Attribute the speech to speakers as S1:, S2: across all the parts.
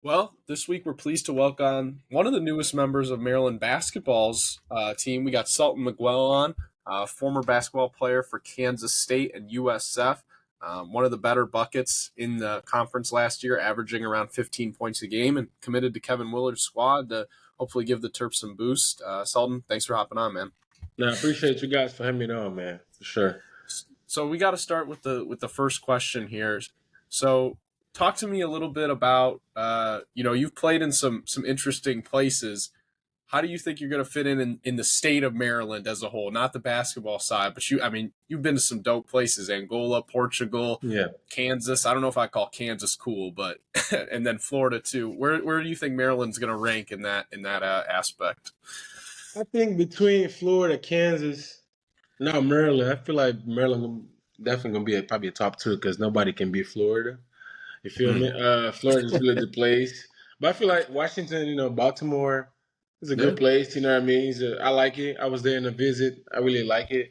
S1: Well, this week we're pleased to welcome one of the newest members of Maryland basketball's team. We got Selton Miguel on, former basketball player for Kansas State and USF. One of the better buckets in the conference last year, averaging around 15 points a game, and committed to Kevin Willard's squad to hopefully give the Terps some boost. Selton, thanks for hopping on, man.
S2: No, I appreciate you guys for having me on, man. For sure.
S1: So we got to start with the first question here. So talk to me a little bit about you've played in some interesting places. How do you think you're going to fit in the state of Maryland as a whole, not the basketball side, but you've been to some dope places: Angola, Portugal,
S2: Yeah.
S1: Kansas. I don't know if I call Kansas cool, but and then Florida too. Where do you think Maryland's going to rank in that aspect?
S2: I think between Florida, Kansas, now Maryland, I feel like Maryland definitely gonna be probably a top two because nobody can beat Florida. You feel me? Florida is really the place, but I feel like Washington, Baltimore is a
S1: Yeah.
S2: good place. You know what I mean? I like it. I was there in a visit. I really like it.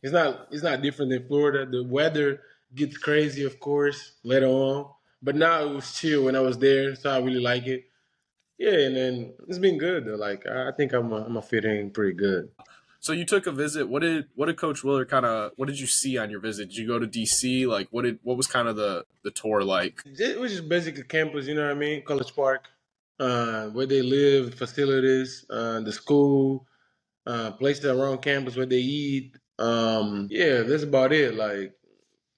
S2: It's not different than Florida. The weather gets crazy, of course, later on, but now it was chill when I was there, so I really like it. Yeah, and then it's been good though. Like I think I'm a fit in pretty good.
S1: So you took a visit. What did Coach Willard what did you see on your visit? Did you go to DC? Like what was kind of the tour like?
S2: It was just basically campus, you know what I mean? College Park, where they live, facilities, the school, places around campus where they eat. Yeah, that's about it. Like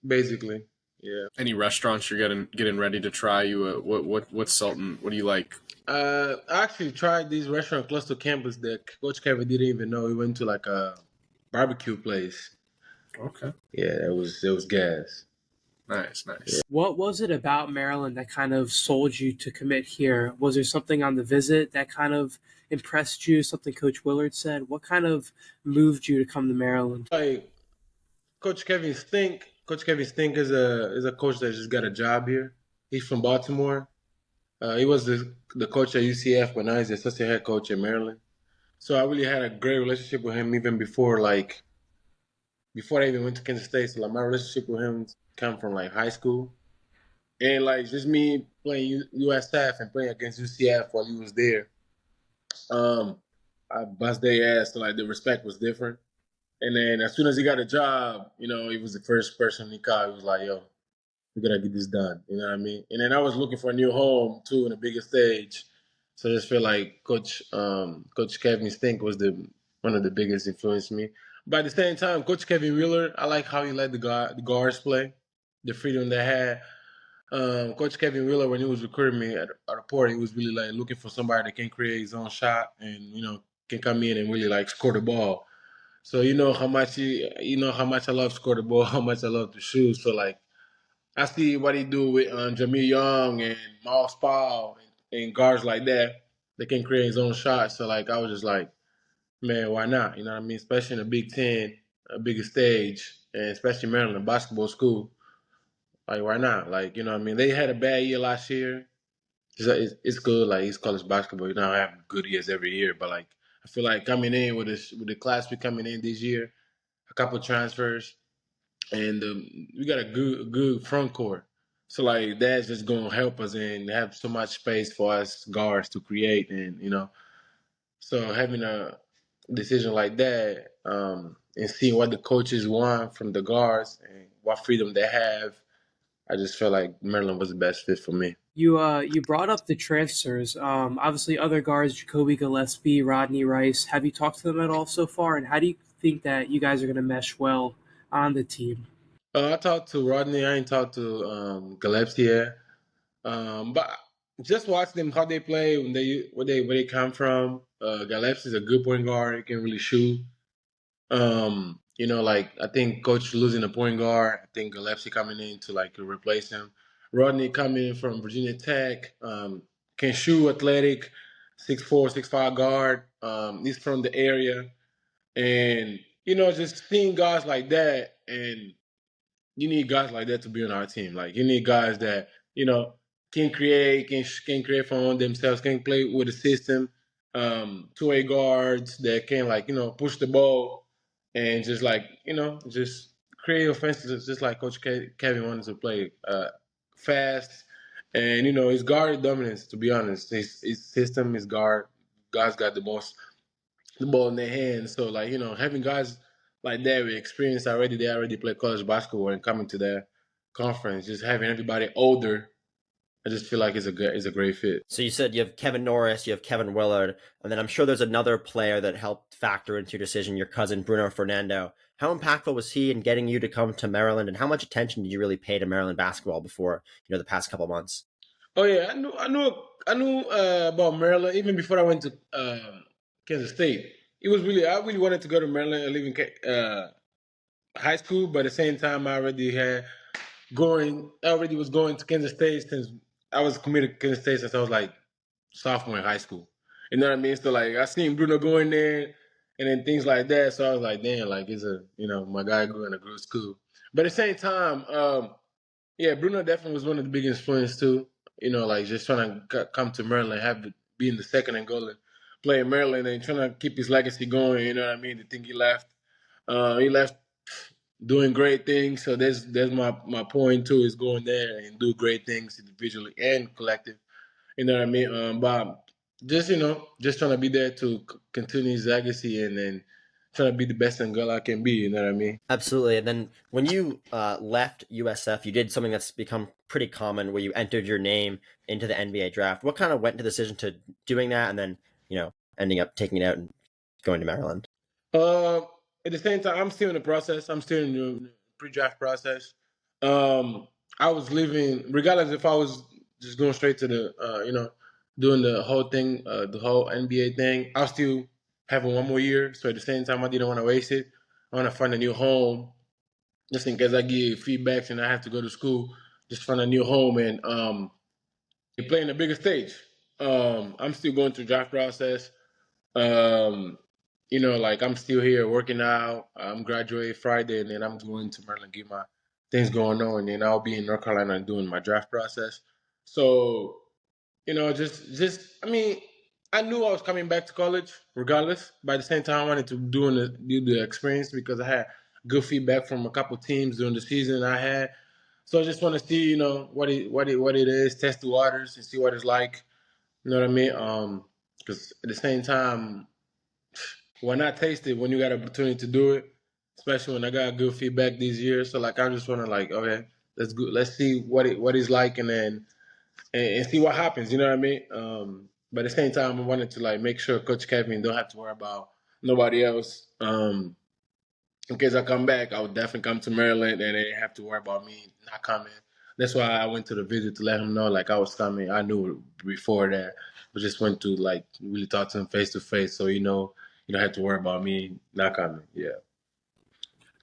S2: basically, yeah.
S1: Any restaurants you're getting ready to try? What's Sultan? What do you like?
S2: I actually tried this restaurant close to campus that Coach Kevin didn't even know. We went to like a barbecue place.
S1: Okay,
S2: Yeah, it was gas.
S1: nice.
S3: What was it about Maryland that kind of sold you to commit here? Was there something on the visit that kind of impressed you? Something Coach Willard said? What kind of moved you to come to Maryland?
S2: Like Coach Kevin Stink is a coach that just got a job here. He's from Baltimore. He was the coach at UCF when I was the assistant head coach in Maryland. So I really had a great relationship with him even before I even went to Kansas State. So like my relationship with him come from like high school, and like just me playing USF and playing against UCF while he was there. Um, I bust their ass. So like the respect was different. And then as soon as he got a job, he was the first person he called. He was like, "Yo, we gotta get this done." You know what I mean? And then I was looking for a new home too, in a bigger stage. So I just feel like Coach Kevin Stink was the one of the biggest influence me. But at the same time, Coach Kevin Wheeler, I like how he let the guards play, the freedom they had. Coach Kevin Wheeler, when he was recruiting me at a port, he was really like looking for somebody that can create his own shot and can come in and really like score the ball. So you know how much I love score the ball, how much I love to shoot. So like I see what he do with Jamil Young and Miles Powell and guards like that. They can create his own shot. So like I was just like, man, why not? You know what I mean? Especially in the Big Ten, a bigger stage, and especially Maryland, a basketball school. Like why not? Like what I mean? They had a bad year last year. It's good. Like East College basketball, I have good years every year, but like I feel like coming in with the class we coming in this year, a couple transfers, and we got a good front court. So like that's just gonna help us and have so much space for us guards to create, and so having a decision like that, and seeing what the coaches want from the guards and what freedom they have, I just felt like Maryland was the best fit for me.
S3: You brought up the transfers. Obviously, other guards, Jacoby Gillespie, Rodney Rice. Have you talked to them at all so far? And how do you think that you guys are going to mesh well on the team?
S2: I talked to Rodney. I ain't talked to Gillespie yet. But just watch them how they play when they where they come from. Gillespie's a good point guard. He can really shoot. Like I think coach losing a point guard. I think Gillespie coming in to like replace him. Rodney coming from Virginia Tech. Can shoot, athletic, 6'4", 6'5" guard. He's from the area, and just seeing guys like that, and you need guys like that to be on our team. Like you need guys that can create, can create for themselves, can play with the system. Two-way guards that can like push the ball and just like just create offenses, just like Coach Kevin wanted to play fast And his guard dominance. To be honest, his system, his guard, guys got the ball in their hands. So like having guys like that with experience already, they already play college basketball and coming to their conference, just having everybody older. I just feel like it's a great fit.
S4: So you said you have Kevin Norris, you have Kevin Willard, and then I'm sure there's another player that helped factor into your decision, your cousin Bruno Fernando. How impactful was he in getting you to come to Maryland, and how much attention did you really pay to Maryland basketball before the past couple months?
S2: Oh yeah, I knew about Maryland even before I went to Kansas State. I really wanted to go to Maryland and live in high school, but at the same time, I already was going to Kansas State since I was committed to Kansas State since I was like sophomore in high school. You know what I mean? So like I seen Bruno going there and then things like that. So I was like, damn, like it's my guy going to good school. But at the same time, yeah, Bruno definitely was one of the biggest influences too. Like just trying to come to Maryland, being the second Angola player in Maryland and trying to keep his legacy going. You know what I mean? The thing he left doing great things. So there's my point too, is going there and do great things individually and collective. You know what I mean? But just trying to be there to continue his legacy and then trying to be the best Angola I can be. You know what I mean?
S4: Absolutely. And then when you left USF, you did something that's become pretty common, where you entered your name into the NBA draft. What kind of went into the decision to doing that, and then ending up taking it out and going to Maryland?
S2: At the same time, I'm still in the process. I'm still in the pre-draft process. I was leaving, regardless if I was just going straight to the, doing the whole thing, the whole NBA thing. I was still having one more year. So at the same time, I didn't want to waste it. I want to find a new home, just in case I get feedbacks and I have to go to school. Just find a new home and play in a bigger stage. I'm still going through draft process. Like I'm still here working out. I'm graduating Friday, and then I'm going to Maryland, get my things going on, and then I'll be in North Carolina doing my draft process. So, I mean, I knew I was coming back to college regardless. But at the same time, I wanted to do the experience because I had good feedback from a couple teams during the season I had. So I just want to see, what it is, test the waters, and see what it's like. You know what I mean? Because at the same time, why not taste it when you got an opportunity to do it? Especially when I got good feedback these years. So like I just want to like, okay, let's go. Let's see what it's like, and then and see what happens. You know what I mean? But at the same time, I wanted to like make sure Coach Kevin don't have to worry about nobody else. In case I come back, I would definitely come to Maryland, and they didn't have to worry about me not coming. That's why I went to the visit to let him know like I was coming. I knew before that, but just went to like really talk to him face to face, so you don't have to worry about me not coming. Yeah.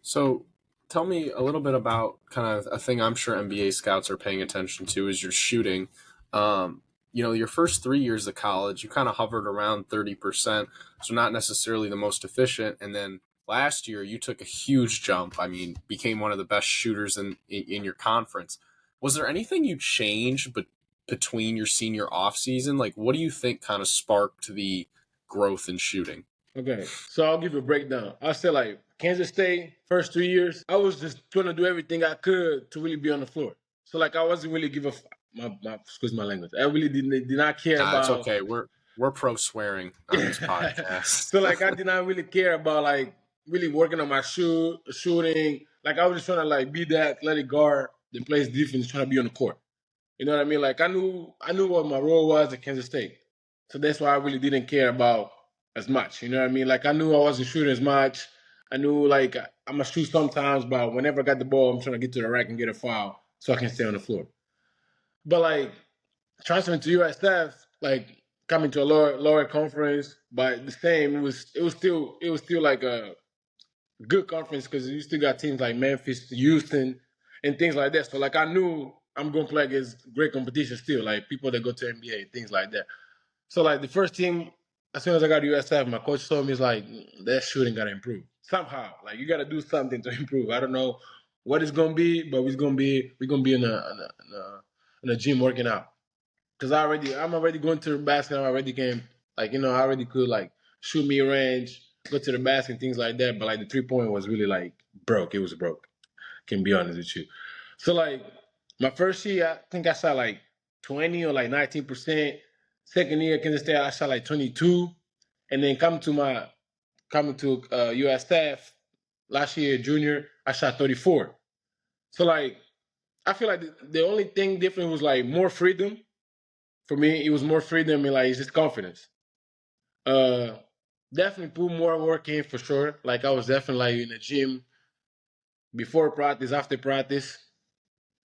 S1: So tell me a little bit about kind of a thing I'm sure NBA scouts are paying attention to is your shooting. Your first 3 years of college, you kind of hovered around 30%, so not necessarily the most efficient. And then last year, you took a huge jump. I mean, became one of the best shooters in your conference. Was there anything you changed between your senior offseason? Like, what do you think kind of sparked the growth in shooting?
S2: Okay, so I'll give you a breakdown. I'll say like Kansas State, first 3 years, I was just trying to do everything I could to really be on the floor. So like I wasn't really give a excuse my language. I really did not care about.
S1: It's okay. We're pro swearing on this podcast.
S2: So like I did not really care about like really working on my shooting. Like I was just trying to like be that athletic guard that plays defense, trying to be on the court. You know what I mean? Like I knew what my role was at Kansas State. So that's why I really didn't care about as much. You know what I mean? Like I knew I wasn't shooting as much. I knew like I'm gonna shoot sometimes, but whenever I got the ball, I'm trying to get to the rack and get a foul so I can stay on the floor. But like transferring to USF, like coming to a lower conference, but the same, it was still like a good conference because you still got teams like Memphis, Houston, and things like that. So like I knew I'm gonna play against great competition still, like people that go to NBA, things like that. So like the first team, as soon as I got to USF, my coach told me, "Is like that shooting gotta improve somehow. Like you gotta do something to improve. I don't know what it's gonna be, but we're gonna be in a gym working out. Because I'm already going to the basket. I already can I already could like shoot me range, go to the basket, things like that. But like the 3-point was really like broke. It was broke. Can be honest with you. So like my first year, I think I shot like 20 or like 19%. Second year, Kansas State, I shot like 22. And then coming to USF last year, junior, I shot 34. So like, I feel like the only thing different was like more freedom. For me, it was more freedom and like it's just confidence. Uh, Definitely put more work in for sure. Like I was definitely like in the gym before practice, after practice,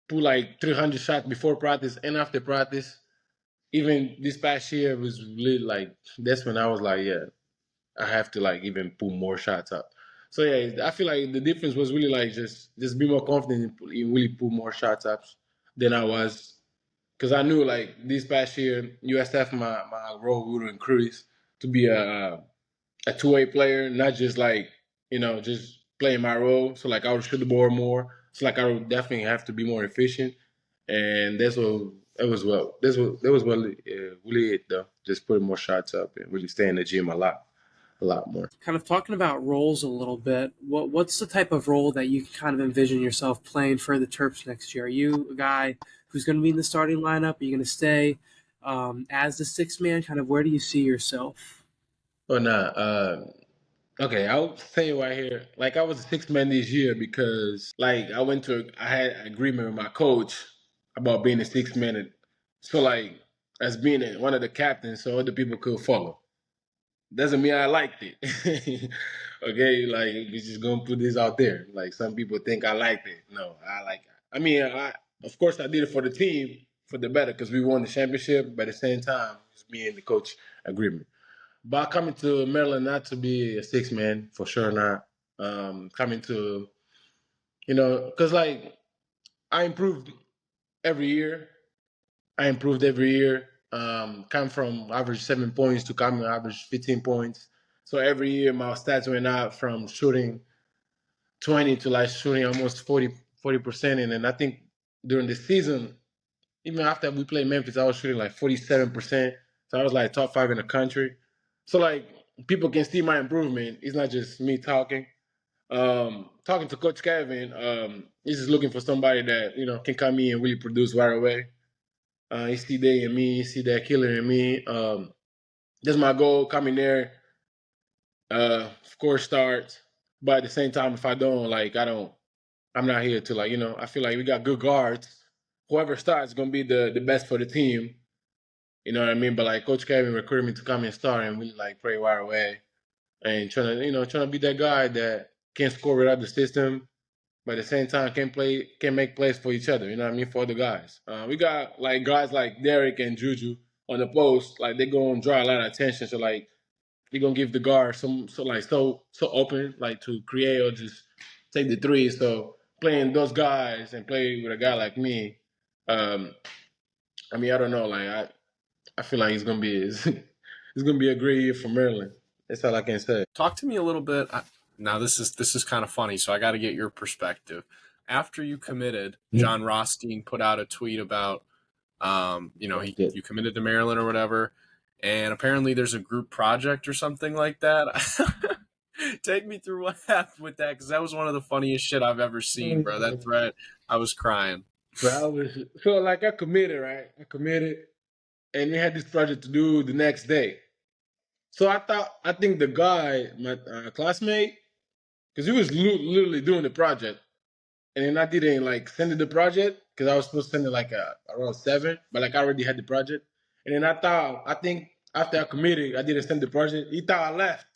S2: put like 300 shots before practice and after practice. Even this past year was really like that's when I was like, yeah, I have to like even put more shots up. So yeah, I feel like the difference was really like just be more confident and really put more shots up than I was because I knew like this past year USF my role would increase to be a two-way player, not just like just playing my role. So like I would shoot the ball more. So like I would definitely have to be more efficient, and that's what it was. Well, that was really it though. Just putting more shots up and really stay in the gym a lot more.
S3: Kind of talking about roles a little bit. What's the type of role that you kind of envision yourself playing for the Terps next year? Are you a guy who's going to be in the starting lineup? Are you going to stay as the sixth man? Kind of where do you see yourself?
S2: Oh nah. Okay, I'll say it right here. Like I was a six man this year because like I had an agreement with my coach about being a six man. So like as being one of the captains, so other people could follow. Doesn't mean I liked it. Okay, like we just gonna put this out there. Like some people think I liked it. No, I like it. I mean, of course I did it for the team for the better because we won the championship. But at the same time, it's me and the coach agreement. But coming to Maryland, not to be a six man for sure, not coming to because like I improved every year. I improved every year. Come from average 7 points to coming average 15 points. So every year my stats went up from shooting 20 to like shooting almost 40%. And then I think during the season, even after we played Memphis, I was shooting like 47%. So I was like top 5 in the country. So like people can see my improvement. It's not just me talking. Talking to Coach Kevin, he's just looking for somebody that can come in and really produce right away. You see that in me, you see that killer in me. That's my goal coming there. Of course, start. But at the same time, if I don't, like, I'm not here to, like, I feel like we got good guards. Whoever starts is going to be the best for the team. You know what I mean? But, like, Coach Kevin recruited me to come and start and really, like, play right away. And trying to be that guy that can score without the system, but at the same time can make plays for each other. You know what I mean? For other guys, we got like guys like Derek and Juju on the post. Like they're gonna draw a lot of attention. So like they're gonna give the guard so open like to create or just take the three. So playing those guys and play with a guy like me, um, I mean I don't know. Like I feel like it's gonna be it's gonna be a great year for Maryland. That's all I can say.
S1: Talk to me a little bit. Now this is kind of funny, so I got to get your perspective. After you committed, John Rothstein put out a tweet about, you committed to Maryland or whatever, and apparently there's a group project or something like that. Take me through what happened with that, because that was one of the funniest shit I've ever seen, bro. That thread, I was crying.
S2: So like I committed, right? I committed, and we had this project to do the next day. So I think the guy, my classmate, because he was literally doing the project, and then I didn't like send it the project because I was supposed to send it like around 7, but like I already had the project, and then I think after I committed, I didn't send the project. He thought I left.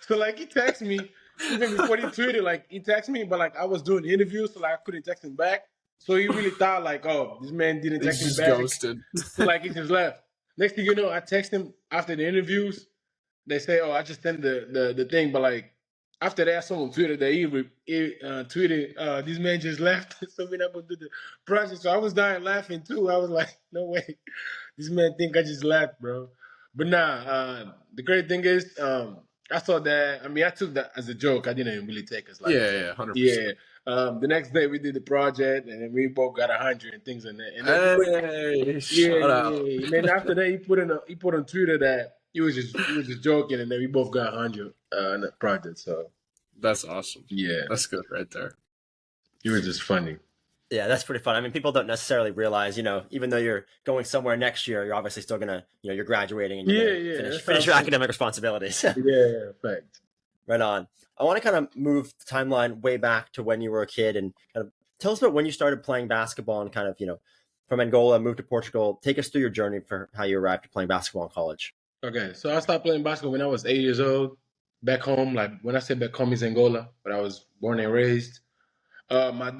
S2: So like he texted me even before he tweeted, like he texted me, but like I was doing the interview, so like I couldn't text him back. So he really thought like, oh, this man didn't text me
S1: He's just
S2: back.
S1: ghosted.
S2: So like he just left. Next thing you know, I text him after the interviews. They say, oh, I just sent the thing, but like after that, someone tweeted that he tweeted, this man just left, so we're not gonna do the project. So I was dying laughing too. I was like, no way, this man think I just left, bro. But nah, the great thing is, I saw that. I mean, I took that as a joke. I didn't really take it like,
S1: Yeah, 100%.
S2: yeah. The next day we did the project, and then we both got 100 and things in there. And then
S1: Hey, shut out.
S2: yeah. And then after that, he put on Twitter that he was just joking, and then we both got 100 in the project. So
S1: That's awesome.
S2: yeah,
S1: That's good right there.
S2: it was just funny.
S4: Yeah, that's pretty fun. I mean, people don't necessarily realize, even though you're going somewhere next year, you're obviously still gonna, you're graduating and you're
S2: Yeah,
S4: gonna
S2: yeah,
S4: finish
S2: that's what
S4: finish
S2: I'm
S4: your
S2: saying.
S4: academic responsibilities.
S2: Yeah, fact.
S4: Right on. I want to kind of move the timeline way back to when you were a kid and kind of tell us about when you started playing basketball and kind of, from Angola, moved to Portugal. Take us through your journey for how you arrived to playing basketball in college.
S2: Okay, so I started playing basketball when I was 8 years old. Back home, like when I say back home, is Angola, but I was born and raised. My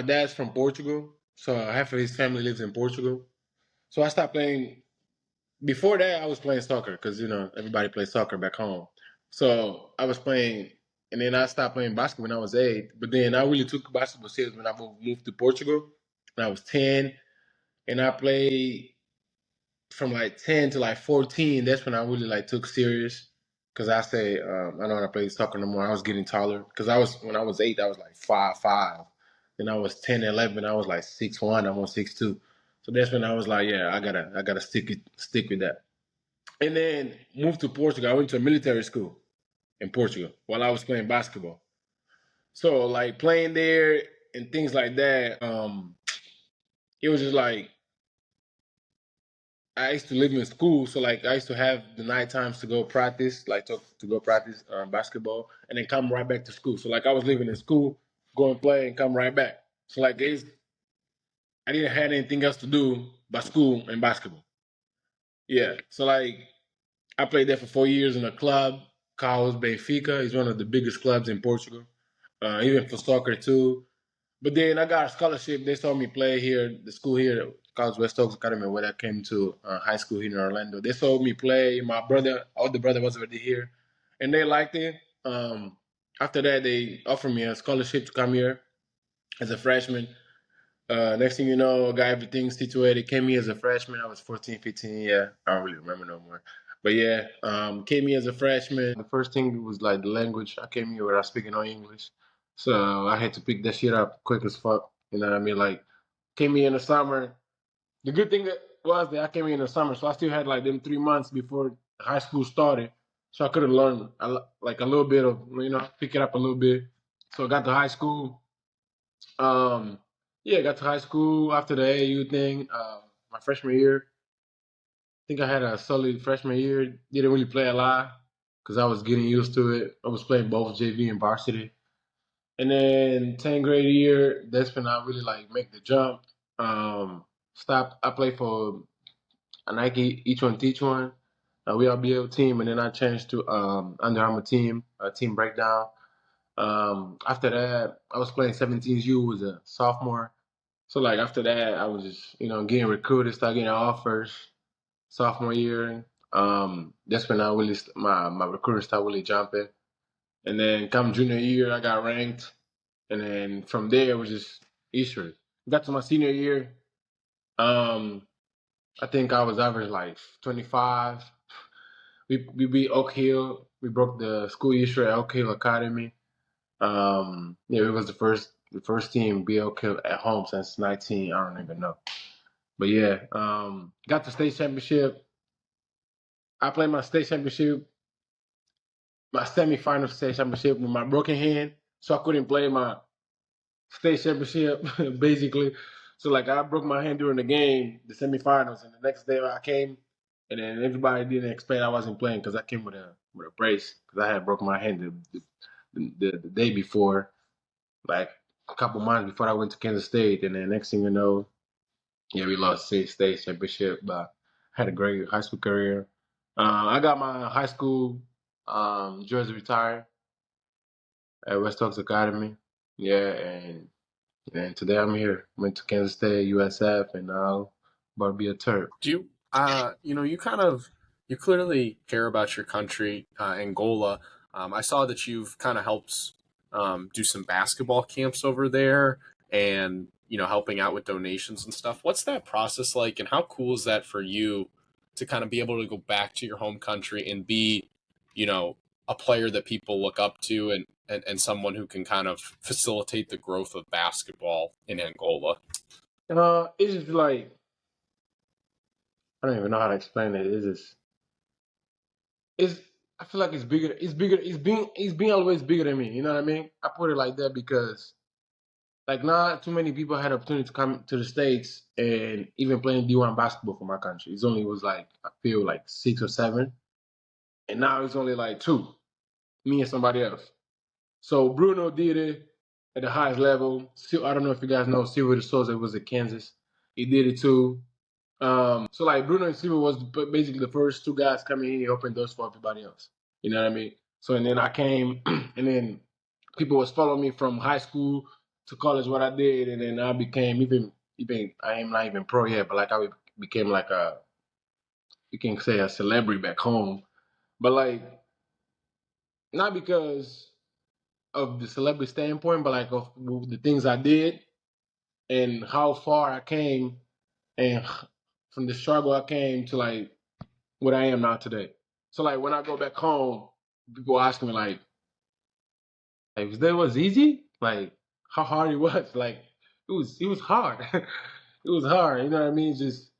S2: dad's from Portugal, so half of his family lives in Portugal. So I stopped playing. Before that, I was playing soccer because everybody plays soccer back home. So I was playing, and then I stopped playing basketball when I was 8. But then I really took basketball serious when I moved to Portugal when I was 10, and I played from like 10 to like 14. That's when I really like took serious because I say I don't want to play soccer no more. I was getting taller because I was when I was 8, I was like 5'5". Then I was 10, 11, I was like 6'1". I'm on 6'2". So that's when I was like, yeah, I gotta stick with that. And then moved to Portugal. I went to a military school in Portugal while I was playing basketball. So like playing there and things like that, it was just like I used to live in school, so like I used to have the night times to go practice, like to go practice basketball, and then come right back to school. So like I was living in school, go and play, and come right back. So like I didn't have anything else to do but school and basketball. Yeah. So like I played there for 4 years in a club called Benfica. It's one of the biggest clubs in Portugal, even for soccer too. But then I got a scholarship. They saw me play here, the school here, College West Oaks Academy, where I came to high school here in Orlando. They saw me play. My older brother was already here, and they liked it. After that, they offered me a scholarship to come here as a freshman. Next thing you know, I got everything situated. Came here as a freshman. I was 14, 15. Yeah, I don't really remember no more. But yeah, came here as a freshman. The first thing was like the language. I came here without speaking no English. So I had to pick that shit up quick as fuck. You know what I mean? Like, came here in the summer. The good thing was that I came here in the summer, so I still had like them 3 months before high school started. So I could have learned like a little bit of, pick it up a little bit. So I got to high school. Um, yeah, got to high school after the AAU thing. My freshman year, I think I had a solid freshman year. Didn't really play a lot because I was getting used to it. I was playing both JV and varsity. And then 10th grade year, that's when I really like make the jump. Stop. I played for a Nike each one teach one. We are BL team, and then I changed to Under Armour team, team breakdown. After that, I was playing 17U as a sophomore. So like after that, I was just getting recruited, start getting offers. Sophomore year, that's when I really my recruiter started really jumping. And then come junior year, I got ranked, and then from there it was just history. Got to my senior year, um, I think I was average like 25. We beat Oak Hill. We broke the school history at Oak Hill Academy. Yeah, it was the first team beat Oak Hill at home since 19. I don't even know. But yeah, got the state championship. I played my state championship, my semifinal state championship with my broken hand, so I couldn't play my state championship basically. So like I broke my hand during the game, the semifinals, and the next day I came, and then everybody didn't expect I wasn't playing because I came with a brace because I had broken my hand the day before, like a couple months before I went to Kansas State, and then next thing you know, yeah, we lost state championship, but had a great high school career. I got my high school jersey retired at West Oaks Academy. Yeah, and today I'm here. Went to Kansas State, USF, and now about to be a Terp.
S1: Do you, you clearly care about your country, Angola. I saw that you've kind of helped do some basketball camps over there and, helping out with donations and stuff. What's that process like, and how cool is that for you to kind of be able to go back to your home country and be, you know, a player that people look up to and someone who can kind of facilitate the growth of basketball in Angola?
S2: It's just like I don't even know how to explain it. It's just it's. I feel like it's bigger. It's bigger. It's being always bigger than me. You know what I mean? I put it like that because like not too many people had opportunity to come to the States and even playing D1 basketball for my country. It's only was like I feel like 6 or 7, and now it's only like 2, me and somebody else. So Bruno did it at the highest level. I don't know if you guys know Silver de Souza was at Kansas. He did it too. So like Bruno and Silver was basically the first 2 guys coming in. He opened doors for everybody else. You know what I mean? So and then I came, and then people was following me from high school to college. What I did, and then I became even I am not even pro yet, but like I became like you can say a celebrity back home, but like not because of the celebrity standpoint, but like of the things I did and how far I came, and from the struggle I came to like what I am now today. So like when I go back home, people ask me like that was easy, like how hard it was, like it was hard, it was hard. You know what I mean? Just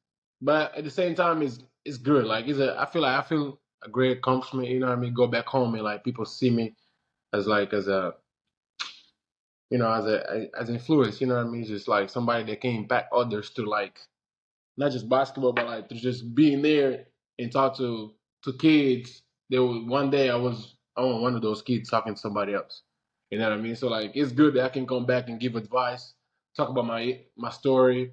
S2: but at the same time, it's good. Like I feel a great accomplishment. You know what I mean? Go back home and like people see me as like as a as influence, you know what I mean? Just like somebody that can impact others to like not just basketball, but like to just being there and talk to kids. There was one day I was one of those kids talking to somebody else. You know what I mean? So like it's good that I can come back and give advice, talk about my story,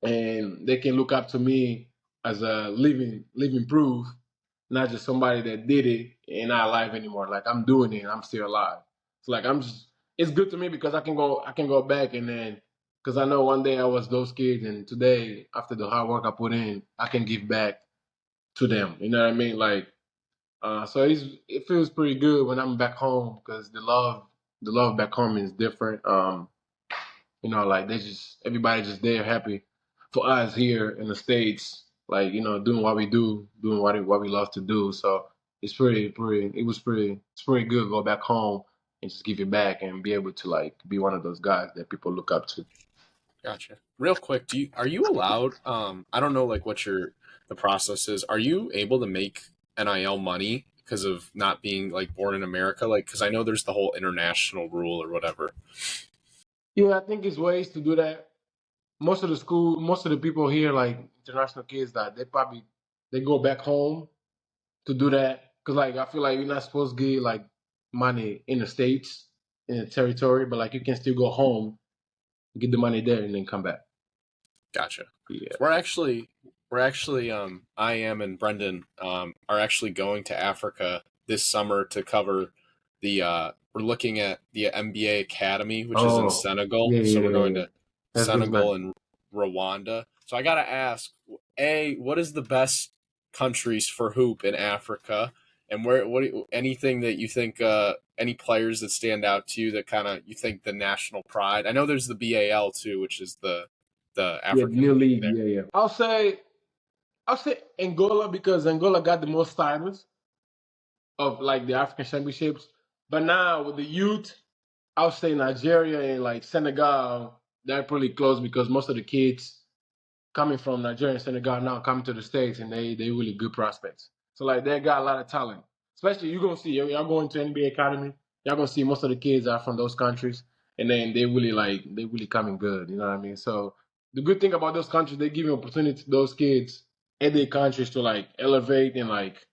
S2: and they can look up to me as a living proof, not just somebody that did it and not alive anymore. Like I'm doing it and I'm still alive. So like it's good to me because I can go back and then because I know one day I was those kids and today after the hard work I put in, I can give back to them. You know what I mean? Like so it feels pretty good when I'm back home because the love back home is different. Like they just everybody just there happy for us here in the States, like, doing what we do, doing what we love to do. So it's pretty good to go back home and just give it back and be able to like be one of those guys that people look up to.
S1: Gotcha. Real quick, are you allowed? I don't know like what the process is. Are you able to make NIL money because of not being like born in America? Like, because I know there's the whole international rule or whatever.
S2: Yeah, I think it's ways to do that. Most of the people here, like international kids, that they go back home to do that because like I feel like you're not supposed to get like money in the states in the territory, but like you can still go home, get the money there, and then come back.
S1: Gotcha.
S2: Yeah.
S1: So we're actually I am and Brendan are actually going to Africa this summer to cover we're looking at the MBA Academy, which is in
S2: Oh,
S1: Senegal.
S2: yeah,
S1: So
S2: yeah,
S1: we're
S2: yeah,
S1: going
S2: yeah.
S1: to
S2: That's nice.
S1: Senegal and Rwanda. So I gotta ask, what is the best countries for hoop in Africa? And anything that you think any players that stand out to you that kind of you think the national pride? I know there's the BAL too, which is the
S2: Yeah, the new
S1: African league
S2: league.
S1: there.
S2: Yeah, yeah. I'll say Angola because Angola got the most titles of like the African championships. But now with the youth, I'll say Nigeria and like Senegal, they're pretty close because most of the kids coming from Nigeria and Senegal now coming to the States and they really good prospects. So like they got a lot of talent. Especially you're gonna see y'all going to NBA Academy, y'all gonna see most of the kids are from those countries and then they really coming good, you know what I mean? So the good thing about those countries, they give you opportunity to those kids in their countries to like elevate and like,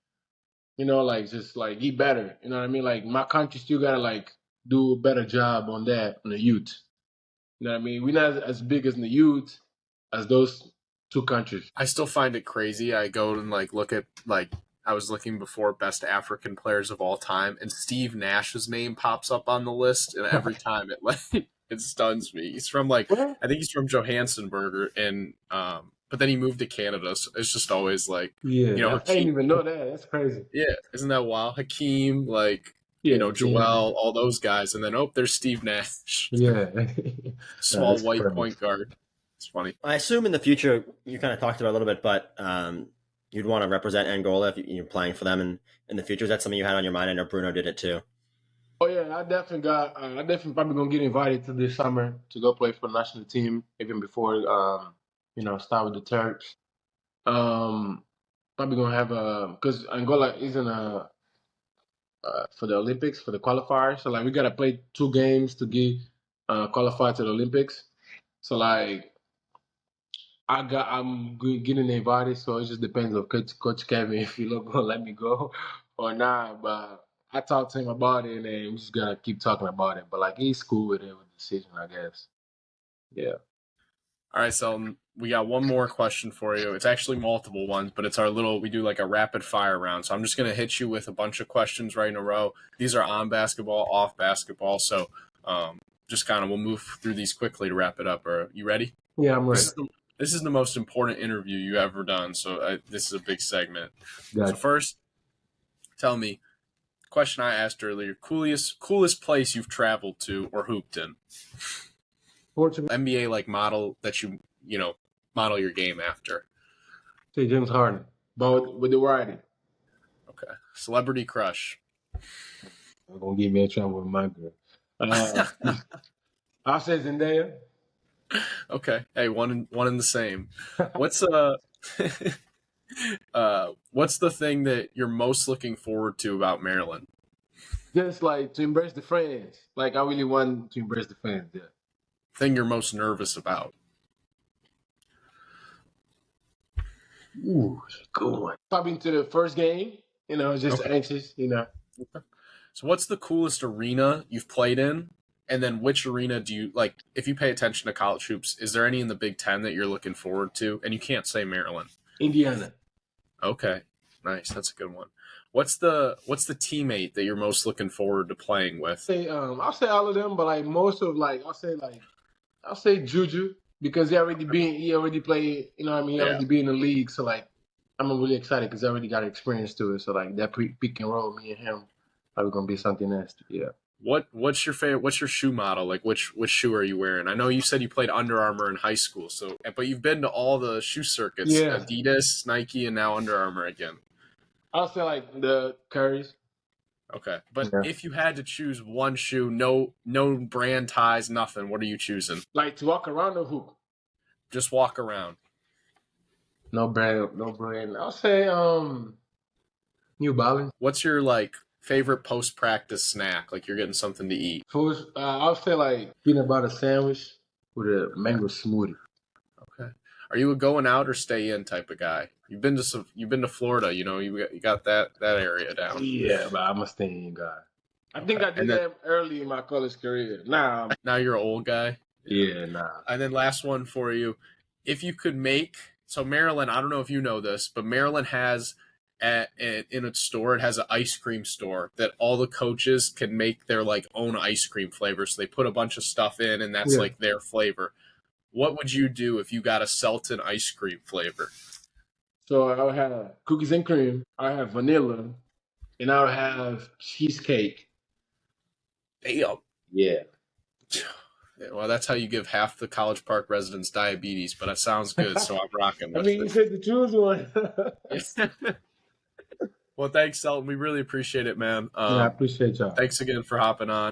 S2: like just like get better. You know what I mean? Like my country still gotta like do a better job on that on the youth. You know what I mean? We're not as big as the youth as those 2 countries.
S1: I still find it crazy. I go and like look at like I was looking before best African players of all time, and Steve Nash's name pops up on the list, and every time it like it stuns me. He's from like
S2: What?
S1: I think he's from Johannesburg, and but then he moved to Canada, so it's just always like
S2: Yeah, I didn't
S1: Hakeem.
S2: even know that. That's crazy.
S1: Yeah, isn't that wild? Hakeem, like
S2: Yeah, King.
S1: Joel, all those guys, and then there's Steve Nash,
S2: Yeah. Nah,
S1: small
S2: that's
S1: white
S2: crazy.
S1: point guard. It's funny.
S4: I assume in the future, you kind of talked about it a little bit, but you'd want to represent Angola if you're playing for them in the future. Is that something you had on your mind? I know Bruno did it too.
S2: Oh yeah, I definitely probably gonna get invited to this summer to go play for the national team even before start with the Turks. Um, Probably gonna have because Angola isn't for the Olympics for the qualifiers. So like we gotta play 2 games to get qualify to the Olympics. So like I'm getting invited, so it just depends on Coach Kevin if he's gonna let me go or not. But I talked to him about it, and then we're just gonna keep talking about it. But like he's cool with it with the decision, I guess. Yeah.
S1: All right, Selton, we got one more question for you. It's actually multiple ones, but it's we do like a rapid fire round. So I'm just going to hit you with a bunch of questions right in a row. These are on basketball, off basketball. So just kind of we'll move through these quickly to wrap it up. Are you ready?
S2: Yeah, I'm ready.
S1: This is the most important interview you ever done. So this is a big segment.
S2: Gotcha.
S1: So first, tell me, question I asked earlier, coolest place you've traveled to or hooped in?
S2: Portugal.
S1: NBA like model that you model your game after.
S2: Say James Harden, but with the writing.
S1: Okay. Celebrity crush.
S2: I'm gonna get me in trouble with my girl. I'll say Zendaya.
S1: Okay. Hey, one in the same. What's what's the thing that you're most looking forward to about Maryland?
S2: Just like to embrace the fans. Like I really want to embrace the fans. Yeah.
S1: Thing you're most nervous about?
S2: Ooh, good one. Probably to the first game. Just anxious.
S1: So what's the coolest arena you've played in? And then which arena do you like? If you pay attention to college hoops, is there any in the Big Ten that you're looking forward to? And you can't say Maryland.
S2: Indiana.
S1: Okay, nice. That's a good one. What's the teammate that you're most looking forward to playing with?
S2: I'll say all of them, but like most of I'll say Juju because he already played. He already been in the league. So like I'm really excited because I already got experience to it. So like that pick and roll, me and him, probably gonna be something nasty. Yeah.
S1: What's your favorite? What's your shoe model? Like which shoe are you wearing? I know you said you played Under Armour in high school, but you've been to all the shoe circuits:
S2: yeah.
S1: Adidas, Nike, and now Under Armour again.
S2: I'll say like the Currys.
S1: Okay, but if you had to choose one shoe, no brand ties, nothing, what are you choosing?
S2: Like to walk around the hoop.
S1: Just walk around.
S2: No brand. I'll say New Balance.
S1: What's your favorite post practice snack? Like you're getting something to eat.
S2: First, I'll say like peanut butter sandwich with a mango smoothie.
S1: Okay. Are you a going out or stay in type of guy? You've been to Florida, you got that area down.
S2: Yeah, but I'm a stay in guy. I think I did that early in my college career. Now
S1: you're an old guy.
S2: Yeah, nah.
S1: And then last one for you, if you could Maryland, I don't know if you know this, but Maryland has in its store, it has an ice cream store that all the coaches can make their own ice cream flavor. So they put a bunch of stuff in, and that's their flavor. What would you do if you got a Selton ice cream flavor?
S2: So I would have cookies and cream. I have vanilla, and I would have cheesecake.
S1: Damn.
S2: Yeah.
S1: Well, that's how you give half the College Park residents diabetes, but it sounds good, so I'm rocking with
S2: you said to choose one.
S1: Well, thanks, Selton. We really appreciate it, man.
S2: I appreciate y'all.
S1: Thanks again for hopping on.